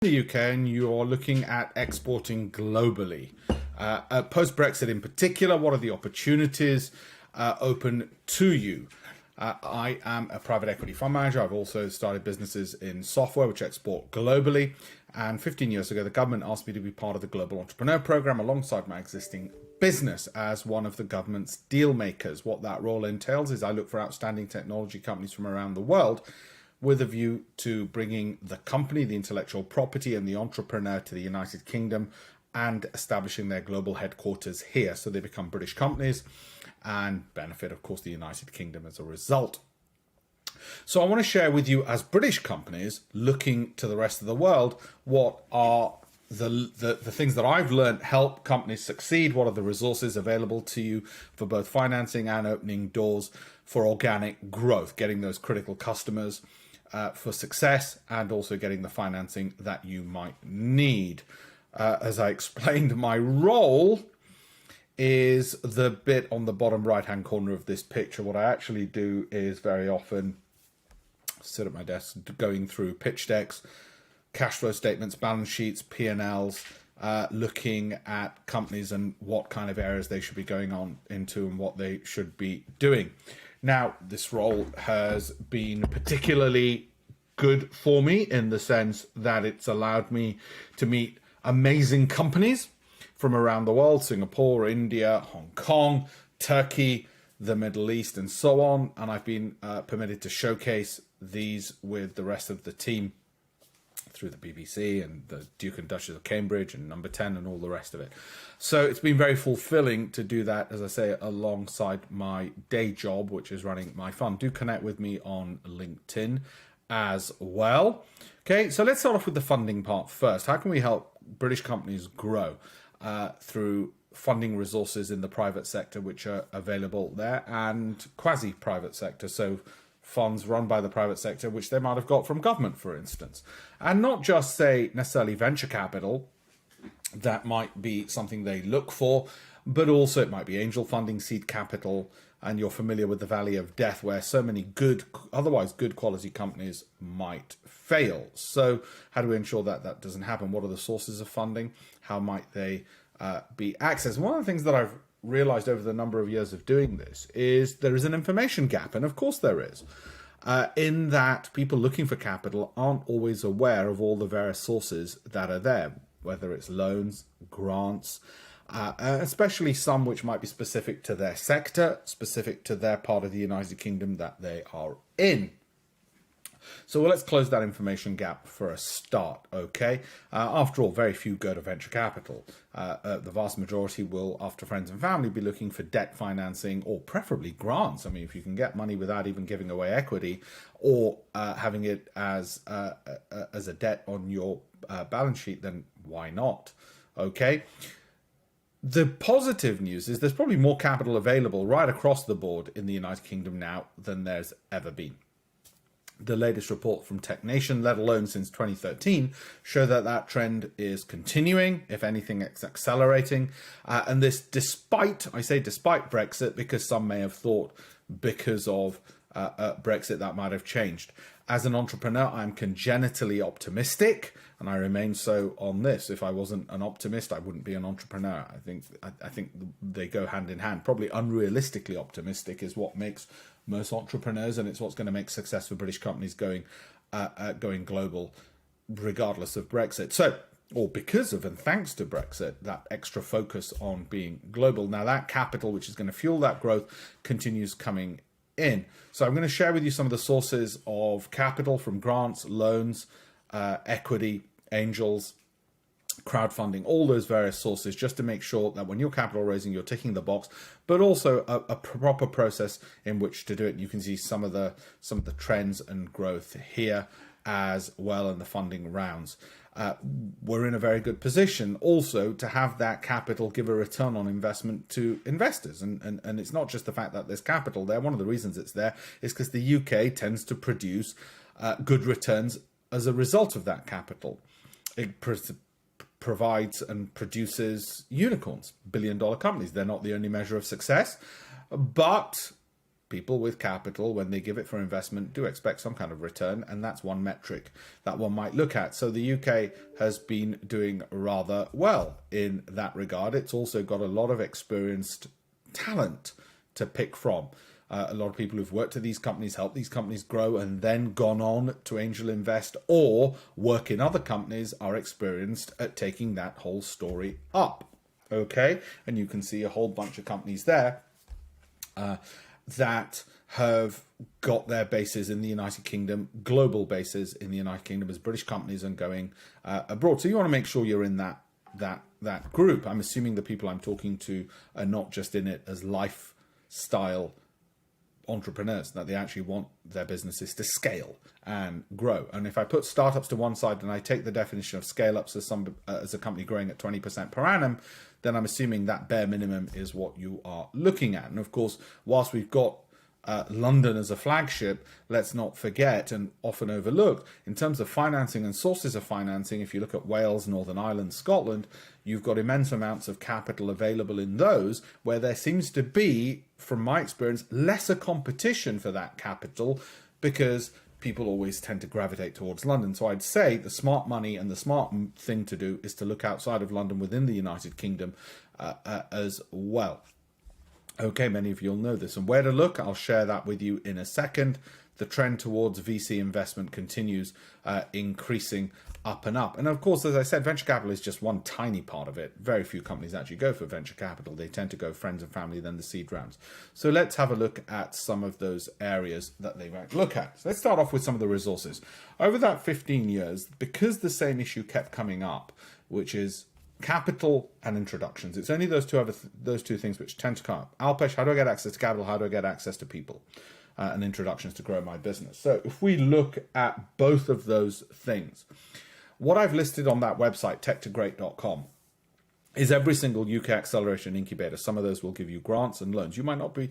the UK and you're looking at exporting globally, post-Brexit in particular, what are the opportunities open to you? I am a private equity fund manager. I've also started businesses in software which export globally. And 15 years ago, the government asked me to be part of the Global Entrepreneur Program alongside my existing business as one of the government's deal makers. What that role entails is I look for outstanding technology companies from around the world with a view to bringing the company, the intellectual property, and the entrepreneur to the United Kingdom and establishing their global headquarters here. So they become British companies and benefit, of course, the United Kingdom as a result. So I want to share with you, as British companies looking to the rest of the world, what are the things that I've learned help companies succeed. What are the resources available to you for both financing and opening doors for organic growth, getting those critical customers for success, and also getting the financing that you might need. As I explained, my role is the bit on the bottom right hand corner of this picture. What I actually do is very often sit at my desk going through pitch decks, cash flow statements, balance sheets, P&Ls, looking at companies and what kind of areas they should be going on into and what they should be doing. Now, this role has been particularly good for me in the sense that it's allowed me to meet amazing companies from around the world: Singapore, India, Hong Kong, Turkey, the Middle East, and so on. And I've been permitted to showcase these with the rest of the team through the BBC and the Duke and Duchess of Cambridge and Number 10 and all the rest of it. So it's been very fulfilling to do that, as I say, alongside my day job, which is running my fund. Do connect with me on LinkedIn as well. Okay, so let's start off with the funding part first. How can we help British companies grow through funding resources in the private sector, which are available there, and quasi-private sector, so funds run by the private sector, which they might have got from government, for instance. And not just, say, necessarily venture capital, that might be something they look for, but also it might be angel funding, seed capital, and you're familiar with the Valley of Death, where so many good, otherwise good quality companies might fail. So how do we ensure that that doesn't happen? What are the sources of funding? How might they be accessed? One of the things that I've realized over the number of years of doing this is there is an information gap, and of course there is, in that people looking for capital aren't always aware of all the various sources that are there, whether it's loans, grants, especially some which might be specific to their sector, specific to their part of the United Kingdom that they are in. So let's close that information gap for a start, okay? After all, very few go to venture capital. The vast majority will, after friends and family, be looking for debt financing or preferably grants. I mean, if you can get money without even giving away equity or having it as a debt on your balance sheet, then why not, okay? The positive news is there's probably more capital available right across the board in the United Kingdom now than there's ever been. The latest report from Tech Nation, let alone since 2013, show that that trend is continuing. If anything, it's accelerating. And this despite, I say despite Brexit, because some may have thought because of Brexit that might have changed. As an entrepreneur, I'm congenitally optimistic, and I remain so on this. If I wasn't an optimist, I wouldn't be an entrepreneur. I think they go hand in hand. Probably unrealistically optimistic is what makes most entrepreneurs, and it's what's going to make success for British companies going global, regardless of Brexit. So, or because of and thanks to Brexit, that extra focus on being global. Now that capital, which is going to fuel that growth, continues coming in. So I'm going to share with you some of the sources of capital from grants, loans, equity, angels, crowdfunding, all those various sources, just to make sure that when you're capital raising, you're ticking the box, but also a proper process in which to do it. You can see some of the trends and growth here as well in the funding rounds. We're in a very good position also to have that capital give a return on investment to investors. And it's not just the fact that there's capital there. One of the reasons it's there is because the UK tends to produce good returns as a result of that capital. It provides and produces unicorns, billion-dollar companies. They're not the only measure of success, but people with capital, when they give it for investment, do expect some kind of return, and that's one metric that one might look at. So the UK has been doing rather well in that regard. It's also got a lot of experienced talent to pick from. A lot of people who've worked at these companies, helped these companies grow, and then gone on to angel invest or work in other companies, are experienced at taking that whole story up. Okay, and you can see a whole bunch of companies there that have got their bases in the United Kingdom, global bases in the United Kingdom as British companies and going abroad. So you want to make sure you're in that group. I'm assuming the people I'm talking to are not just in it as lifestyle entrepreneurs, that they actually want their businesses to scale and grow. And if I put startups to one side and I take the definition of scale-ups as a company growing at 20% per annum, then I'm assuming that bare minimum is what you are looking at. And of course, whilst we've got London as a flagship, let's not forget and often overlook, in terms of financing and sources of financing, if you look at Wales, Northern Ireland, Scotland, you've got immense amounts of capital available in those, where there seems to be, from my experience, lesser competition for that capital, because people always tend to gravitate towards London. So I'd say the smart money and the smart thing to do is to look outside of London within the United Kingdom as well. Okay, many of you will know this. And where to look, I'll share that with you in a second. The trend towards VC investment continues increasing up and up. And of course, as I said, venture capital is just one tiny part of it. Very few companies actually go for venture capital. They tend to go friends and family, then the seed rounds. So let's have a look at some of those areas that they might look at. So let's start off with some of the resources. Over that 15 years, because the same issue kept coming up, which is capital and introductions. It's only those two things which tend to come up. Alpesh, how do I get access to capital? How do I get access to people? And introductions to grow my business. So if we look at both of those things, what I've listed on that website, tech2great.com, is every single UK acceleration incubator. Some of those will give you grants and loans. You might not be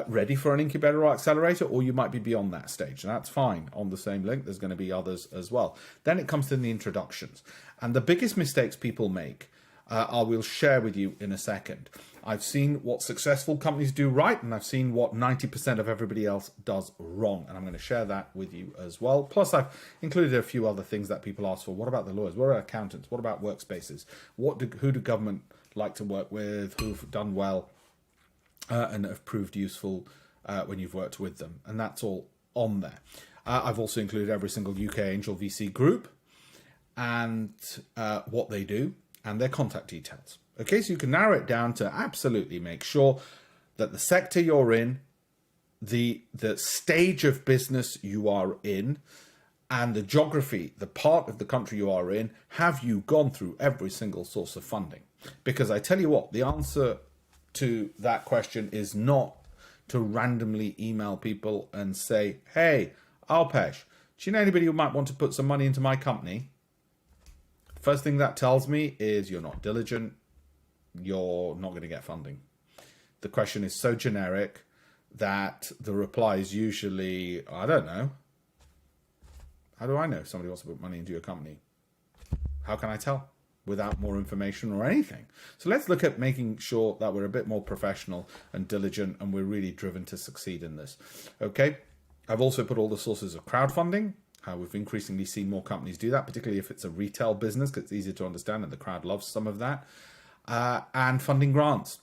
ready for an incubator or accelerator, or you might be beyond that stage. And that's fine. On the same link, there's going to be others as well. Then it comes to the introductions. And the biggest mistakes people make, I will share with you in a second. I've seen what successful companies do right, and I've seen what 90% of everybody else does wrong. And I'm going to share that with you as well. Plus, I've included a few other things that people ask for. What about the lawyers? What about accountants? What about workspaces? Who do government like to work with? Who've done well and have proved useful when you've worked with them? And that's all on there. I've also included every single UK Angel VC group and what they do and their contact details. Okay, so you can narrow it down to absolutely make sure that the sector you're in, the stage of business you are in, and the geography, the part of the country you are in, have you gone through every single source of funding? Because I tell you what, the answer to that question is not to randomly email people and say, hey, Alpesh, do you know anybody who might want to put some money into my company? First thing that tells me is you're not diligent, you're not going to get funding. The question is so generic that the reply is usually, I don't know. How do I know if somebody wants to put money into your company? How can I tell? Without more information or anything. So let's look at making sure that we're a bit more professional and diligent, and we're really driven to succeed in this. Okay. I've also put all the sources of crowdfunding. We've increasingly seen more companies do that, particularly if it's a retail business, because it's easier to understand and the crowd loves some of that. And funding grants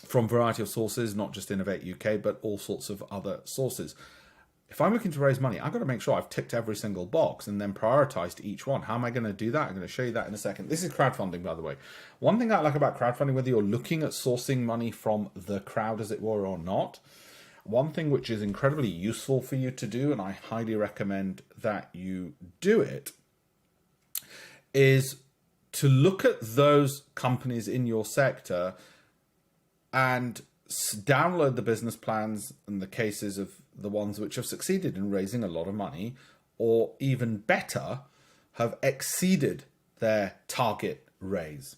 from a variety of sources, not just Innovate UK, but all sorts of other sources. If I'm looking to raise money, I've got to make sure I've ticked every single box and then prioritized each one. How am I going to do that? I'm going to show you that in a second. This is crowdfunding, by the way. One thing I like about crowdfunding, whether you're looking at sourcing money from the crowd, as it were, or not, one thing which is incredibly useful for you to do, and I highly recommend that you do it, is to look at those companies in your sector and download the business plans and the cases of the ones which have succeeded in raising a lot of money, or even better, have exceeded their target raise.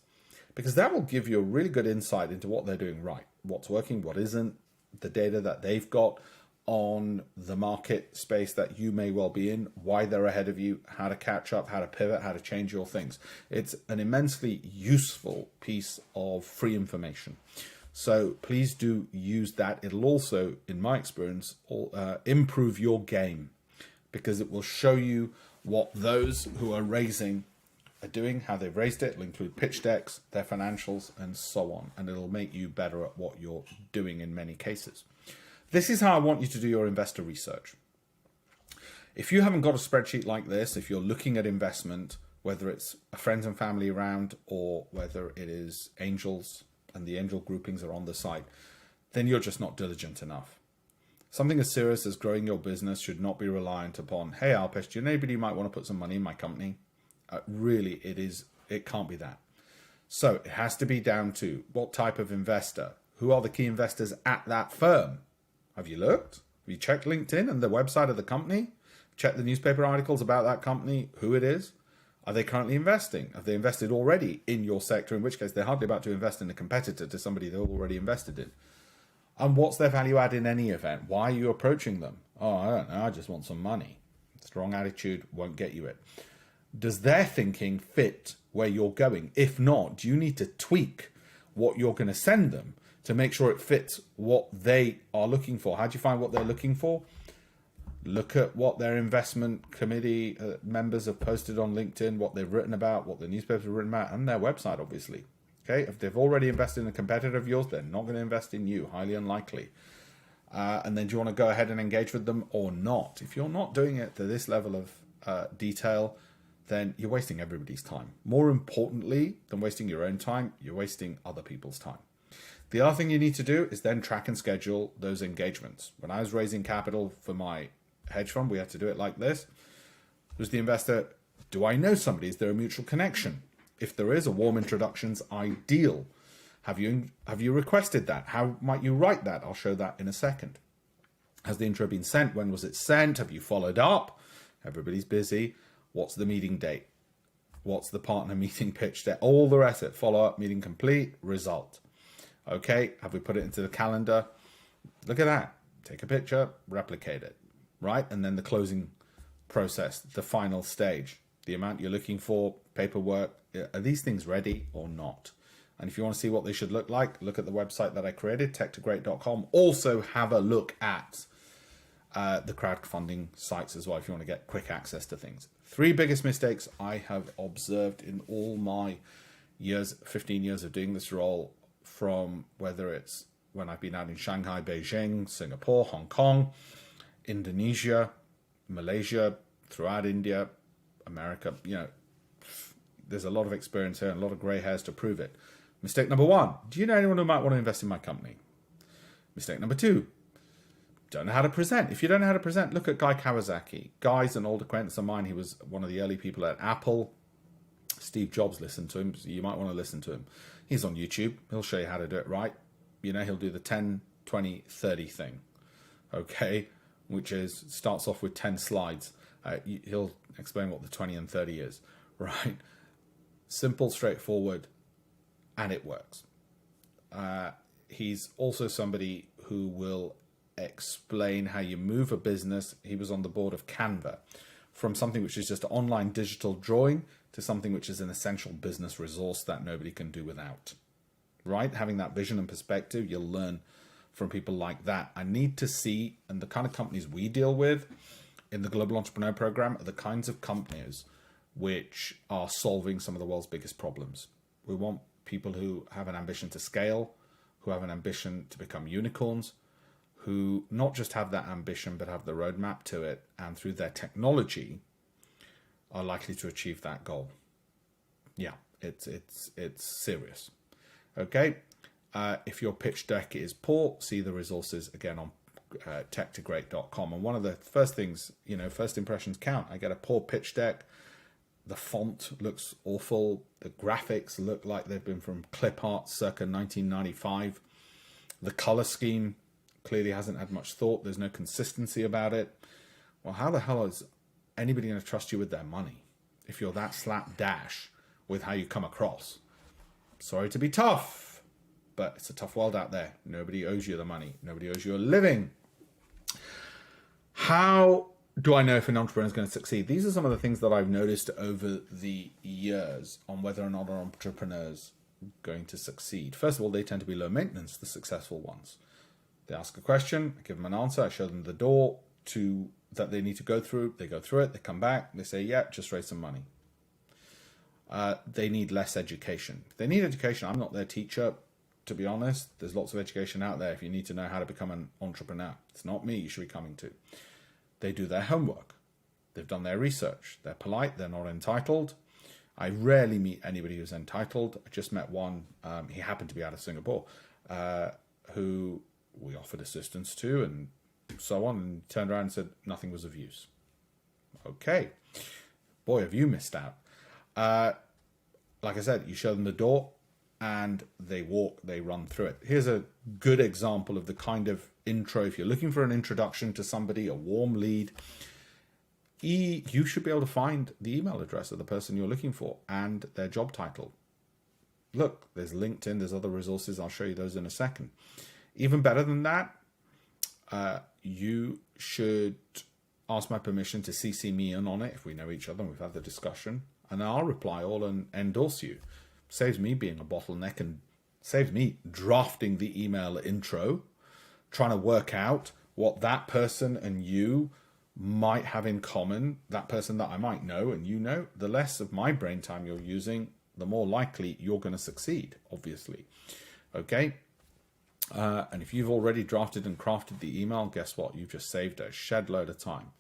Because that will give you a really good insight into what they're doing right, what's working, what isn't, the data that they've got on the market space that you may well be in, why they're ahead of you, how to catch up, how to pivot, how to change your things. It's an immensely useful piece of free information. So please do use that. It'll also, in my experience, improve your game, because it will show you what those who are raising are doing, how they've raised it. It'll include pitch decks, their financials, and so on. And it'll make you better at what you're doing in many cases. This is how I want you to do your investor research. If you haven't got a spreadsheet like this, if you're looking at investment, whether it's a friends and family round or whether it is angels and the angel groupings are on the side, then you're just not diligent enough. Something as serious as growing your business should not be reliant upon, hey, Alpesh, do you know anybody who might want to put some money in my company? Really, it can't be that. So it has to be down to what type of investor, who are the key investors at that firm? Have you looked? Have you checked LinkedIn and the website of the company? Check the newspaper articles about that company, who it is. Are they currently investing? Have they invested already in your sector? In which case, they're hardly about to invest in a competitor to somebody they've already invested in. And what's their value add in any event? Why are you approaching them? Oh, I don't know. I just want some money. Strong attitude won't get you it. Does their thinking fit where you're going? If not, do you need to tweak what you're going to send them to make sure it fits what they are looking for? How do you find what they're looking for? Look at what their investment committee members have posted on LinkedIn, what they've written about, what the newspapers have written about, and their website, obviously. Okay, if they've already invested in a competitor of yours, they're not going to invest in you, highly unlikely. And then do you want to go ahead and engage with them or not? If you're not doing it to this level of detail, then you're wasting everybody's time. More importantly than wasting your own time, you're wasting other people's time. The other thing you need to do is then track and schedule those engagements. When I was raising capital for my hedge fund, we had to do it like this. Who's the investor? Do I know somebody? Is there a mutual connection? If there is, a warm introduction's ideal. Have you requested that? How might you write that? I'll show that in a second. Has the intro been sent? When was it sent? Have you followed up? Everybody's busy. What's the meeting date? What's the partner meeting pitch deck? All the rest of it. Follow up, meeting complete, result. Okay, have we put it into the calendar? Look at that. Take a picture, replicate it, right? And then the closing process, the final stage, the amount you're looking for, paperwork. Are these things ready or not? And if you want to see what they should look like, look at the website that I created, tech2great.com. Also have a look at the crowdfunding sites as well if you want to get quick access to things. 3 biggest mistakes I have observed in all my years, 15 years of doing this role, from whether it's when I've been out in Shanghai, Beijing, Singapore, Hong Kong, Indonesia, Malaysia, throughout India, America, there's a lot of experience here and a lot of gray hairs to prove it. Mistake number 1, do you know anyone who might want to invest in my company? Mistake number 2, don't know how to present. If you don't know how to present, look at Guy Kawasaki. Guy's an old acquaintance of mine. He was one of the early people at Apple. Steve Jobs listened to him, so you might want to listen to him. He's on YouTube. He'll show you how to do it right. He'll do the 10, 20, 30 thing, okay, which is starts off with 10 slides. He'll explain what the 20 and 30 is, right? Simple, straightforward, and it works. He's also somebody who will explain how you move a business. He was on the board of Canva, from something which is just online digital drawing to something which is an essential business resource that nobody can do without, right? Having that vision and perspective, you'll learn from people like that. I need to see, and the kind of companies we deal with in the Global Entrepreneur Program are the kinds of companies which are solving some of the world's biggest problems. We want people who have an ambition to scale, who have an ambition to become unicorns, who not just have that ambition, but have the roadmap to it, and through their technology are likely to achieve that goal. Yeah, it's serious. Okay, if your pitch deck is poor, see the resources again on tech2great.com. And one of the first things, first impressions count. I get a poor pitch deck. The font looks awful. The graphics look like they've been from clip art circa 1995. The color scheme clearly hasn't had much thought. There's no consistency about it. Well, how the hell is anybody going to trust you with their money if you're that slapdash with how you come across? Sorry to be tough, but it's a tough world out there. Nobody owes you the money. Nobody owes you a living. How do I know if an entrepreneur is going to succeed? These are some of the things that I've noticed over the years on whether or not entrepreneurs going to succeed. First of all, they tend to be low maintenance, the successful ones. They ask a question, I give them an answer, I show them the door that they need to go through. They go through it, they come back, they say, yeah, just raise some money. They need less education. If they need education, I'm not their teacher, to be honest. There's lots of education out there if you need to know how to become an entrepreneur. It's not me you should be coming to. They do their homework. They've done their research. They're polite, they're not entitled. I rarely meet anybody who's entitled. I just met one, he happened to be out of Singapore, who we offered assistance to and so on, and turned around and said nothing was of use. Okay. Boy, have you missed out. Like I said, you show them the door and they walk, they run through it. Here's a good example of the kind of intro. If you're looking for an introduction to somebody, a warm lead, you should be able to find the email address of the person you're looking for and their job title. Look, there's LinkedIn, there's other resources. I'll show you those in a second. Even better than that, you should ask my permission to CC me in on it if we know each other and we've had the discussion, and I'll reply all and endorse you. Saves me being a bottleneck and saves me drafting the email intro, trying to work out what that person and you might have in common, that person that I might know and you know. The less of my brain time you're using, the more likely you're going to succeed, obviously. Okay? And if you've already drafted and crafted the email, guess what? You've just saved a shed load of time.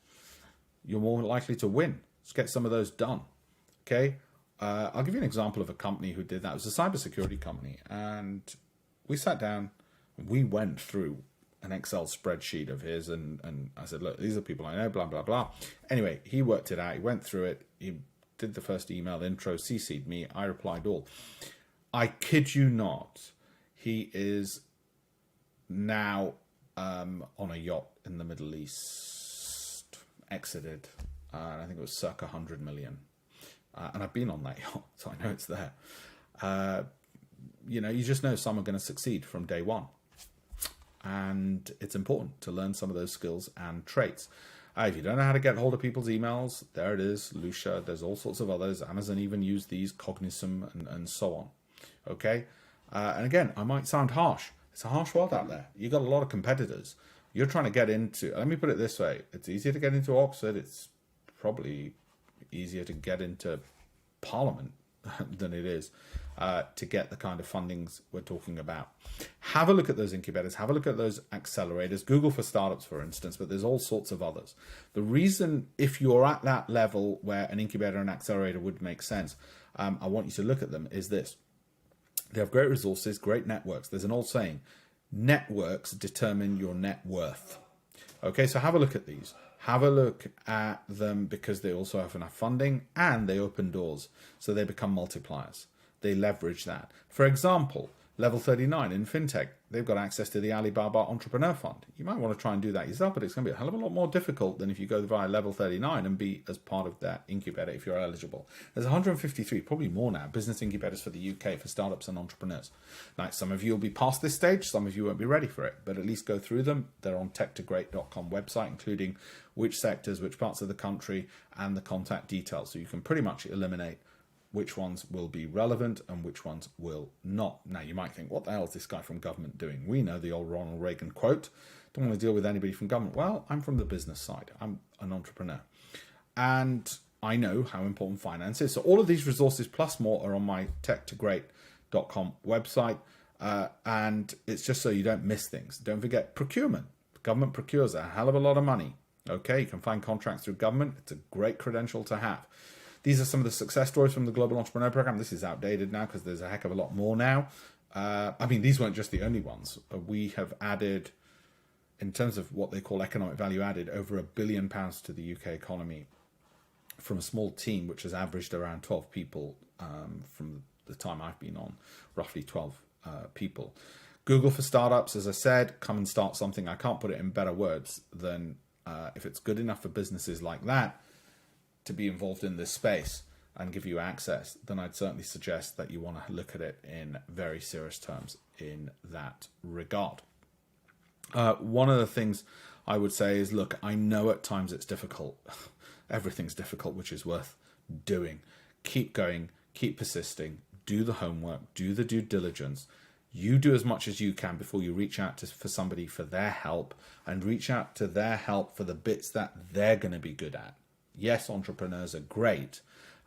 You're more likely to win. Let's get some of those done. Okay? I'll give you an example of a company who did that. It was a cybersecurity company. And we sat down, and we went through an Excel spreadsheet of his. And I said, look, these are people I know, blah, blah, blah. Anyway, he worked it out. He went through it. He did the first email intro, CC'd me. I replied all. I kid you not. He is now on a yacht in the Middle East, exited. I think it was circa 100 million. And I've been on that yacht, so I know it's there. You just know some are going to succeed from day one. And it's important to learn some of those skills and traits. If you don't know how to get hold of people's emails, there it is, Lucia. There's all sorts of others. Amazon even use these, Cognizant and so on. Okay? And again, I might sound harsh. It's a harsh world out there. You've got a lot of competitors. You're trying to get into, let me put it this way. It's easier to get into Oxford. It's probably easier to get into Parliament than it is to get the kind of fundings we're talking about. Have a look at those incubators. Have a look at those accelerators. Google for startups, for instance, but there's all sorts of others. The reason, if you're at that level where an incubator and accelerator would make sense, I want you to look at them, is this. They have great resources, great networks. There's an old saying, networks determine your net worth. Okay, so have a look at these. Have a look at them because they also have enough funding and they open doors. So they become multipliers. They leverage that. For example, Level 39 in FinTech, they've got access to the Alibaba Entrepreneur Fund. You might want to try and do that yourself, but it's going to be a hell of a lot more difficult than if you go via Level 39 and be as part of that incubator if you're eligible. There's 153, probably more now, business incubators for the UK for startups and entrepreneurs. Now, some of you will be past this stage, some of you won't be ready for it, but at least go through them. They're on tech2great.com website, including which sectors, which parts of the country, and the contact details. So you can pretty much eliminate which ones will be relevant and which ones will not. Now, you might think, what the hell is this guy from government doing? We know the old Ronald Reagan quote, don't want to deal with anybody from government. Well, I'm from the business side. I'm an entrepreneur. And I know how important finance is. So all of these resources plus more are on my tech2great.com website. And it's just so you don't miss things. Don't forget procurement. Government procures a hell of a lot of money. Okay, you can find contracts through government. It's a great credential to have. These are some of the success stories from the Global Entrepreneur Program. This is outdated now because there's a heck of a lot more now. These weren't just the only ones. We have added, in terms of what they call economic value added, over £1 billion to the UK economy from a small team, which has averaged around 12 people from the time I've been on, roughly 12 people. Google for startups, as I said, come and start something. I can't put it in better words than if it's good enough for businesses like that to be involved in this space and give you access, then I'd certainly suggest that you want to look at it in very serious terms in that regard. One of the things I would say is, look, I know at times it's difficult. Everything's difficult, which is worth doing. Keep going, keep persisting. do the homework, do the due diligence. You do as much as you can before you reach out for somebody for their help, and reach out to their help for the bits that they're going to be good at. Yes, entrepreneurs are great,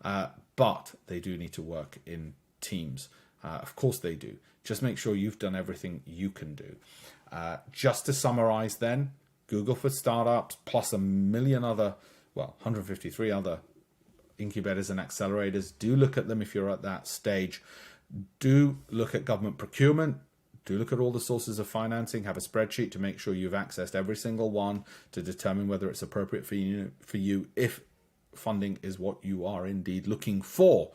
but they do need to work in teams. Of course they do. Just make sure you've done everything you can do. Just to summarize then, Google for Startups plus a million other, 153 other incubators and accelerators. Do look at them if you're at that stage. Do look at government procurement. Do look at all the sources of financing. Have a spreadsheet to make sure you've accessed every single one to determine whether it's appropriate for you if funding is what you are indeed looking for.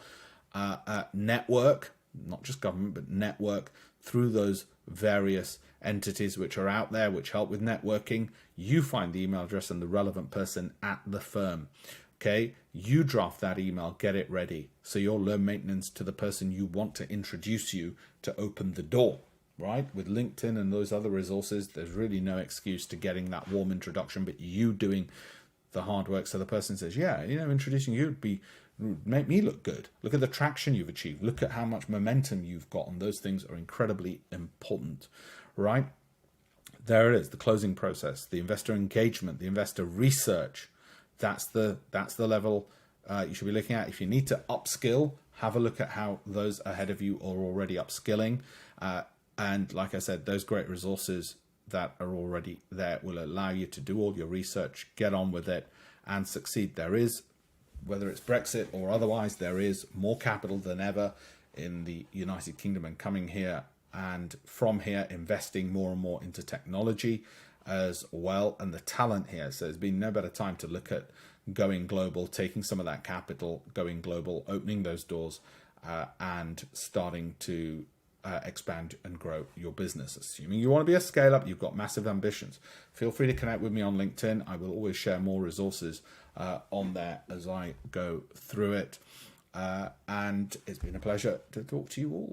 Network, not just government, but network through those various entities which are out there, which help with networking. You find the email address and the relevant person at the firm. Okay, you draft that email, get it ready. So you're low maintenance to the person you want to introduce you to open the door, right? With LinkedIn and those other resources, there's really no excuse to getting that warm introduction, but you doing the hard work. So the person says, yeah, introducing you would make me look good. Look at the traction you've achieved. Look at how much momentum you've got. And those things are incredibly important, right? There it is, the closing process, the investor engagement, the investor research. That's the level you should be looking at. If you need to upskill, have a look at how those ahead of you are already upskilling. And like I said, those great resources that are already there will allow you to do all your research, get on with it, and succeed. There is, whether it's Brexit or otherwise, there is more capital than ever in the United Kingdom, and coming here and from here investing more and more into technology as well, and the talent here. So there's been no better time to look at going global, taking some of that capital, going global, opening those doors, and starting to expand and grow your business. Assuming you want to be a scale up, you've got massive ambitions. Feel free to connect with me on LinkedIn. I will always share more resources on there as I go through it. And it's been a pleasure to talk to you all.